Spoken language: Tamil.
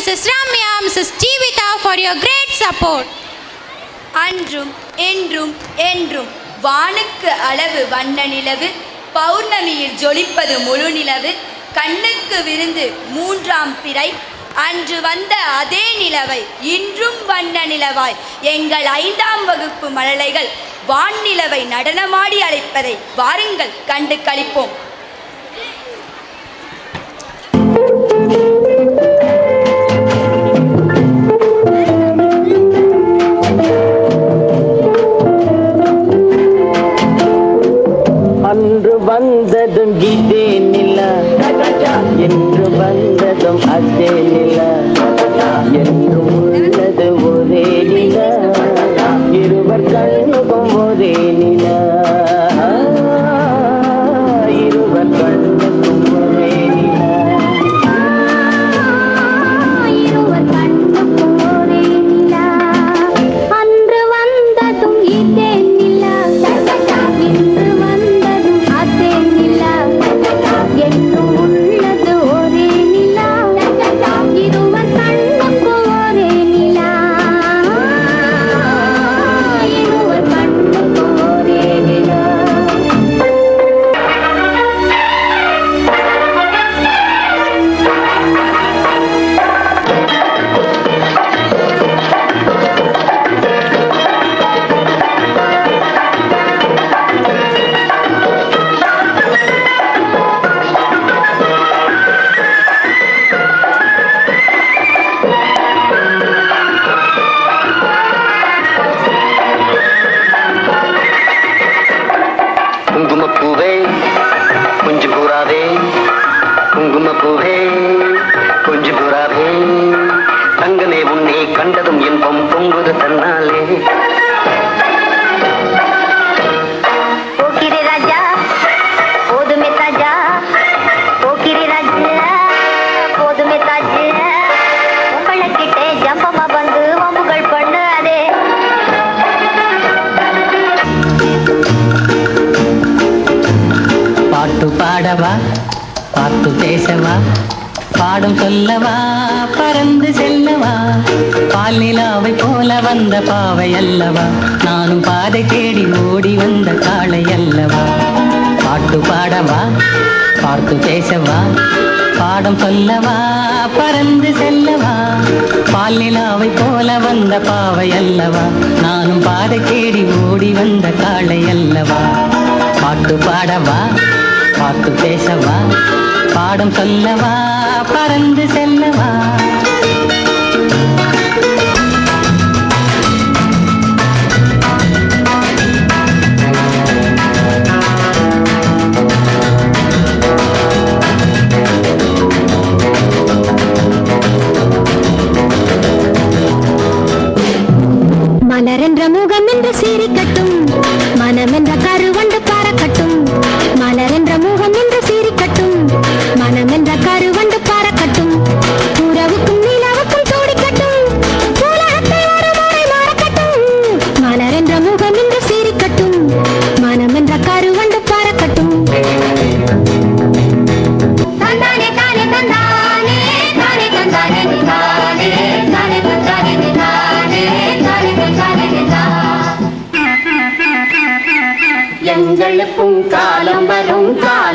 Mrs. Ramya, Mrs. Jeevitha for your great support. அன்றும் என்றும் என்றும் வானுக்கு அளவு வண்ண நிலவு, பௌர்ணமியில் ஜொலிப்பது முழு நிலவு, கண்ணுக்கு விருந்து மூன்றாம் பிறை, அன்று வந்த அதே நிலவை இன்றும் வண்ண நிலவாய் எங்கள் 5ஆம் வகுப்பு மழலைகள் வான்நிலவை நடனமாடி அழைப்பதை வாருங்கள் கண்டு களிப்போம். அன்று வந்ததும் இதே நிலா, என்று வந்ததும் அதே நிலா, என்றும் உள்ளது ஒரே நிலா, இருவர் கண்ணுக்கும் ஒரே நிலா, இருவர் கண்ணுக்கும் ஒரே நிலா, இருவர் கண்ணுக்கும் ஒரே நிலா. அன்று வந்ததும் இதே நிலா, இன்று வந்ததும் அதே நிலா, என்றும் உள்ளது ஒரே நிலா, இருவர் கண்ணுக்கும் ஒரே நிலா, இருவர் கண்ணுக்கும் ஒரே நிலா. குங்குமப்பூவே கொஞ்சம் கூறாதே, குங்குமப்பூவே கொஞ்சம் கூறாதே, தங்கமே உன்னை கண்டதும் இன்பம் பொங்குது தன்னாலே. போக்கிரி ராஜா போதுமே தாஜா, போக்கிரி ராஜா போதுமே தாஜா, உங்களை கிட்டே ஜம்பமா வந்து வம்புகள் பண்ணாதே. பாட்டு பாடவா பாட்டு பேசவா, பாடம் சொல்லவா பறந்து செல்லவா, பால் நிலாவை போல வந்த பாவை அல்லவா, நானும் பாதை தேடி ஓடி வந்த காளை அல்லவா. பாட்டு பாடவா பாட்டு பேசவா, பாடம் சொல்லவா பறந்து செல்லவா, பால் நிலாவை போல வந்த பாவை அல்லவா, நானும் பாதை தேடி ஓடி வந்த காளை அல்லவா. பாட்டு பாடவா பாட்டு பேசவா, பாடம் சொல்லவா பறந்து செல்லவா. மலரென்ற முகம் என்று சிரிக்கட்டும், மனமென்ற கருவண்டு பறக்கட்டும், மலரென்ற முகம் என்று சிரிக்கட்டும், மனமென்ற கருவண்டு பறக்கட்டும், உறவுக்கும் நிலவுக்கும் சூடிக்கட்டும், உலகத்தை ஒரு முறை மறக்கட்டும், மலரென்ற முகம் என்று சிரிக்கட்டும், மனமென்ற கருவண்டு பறக்கட்டும். தந்தானே தானே தந்தானே தானே தந்தானே தானே தானே தந்தானே தானே தானே தந்தானே தானே. எங்களுக்கும் காலம் வரும் காலம்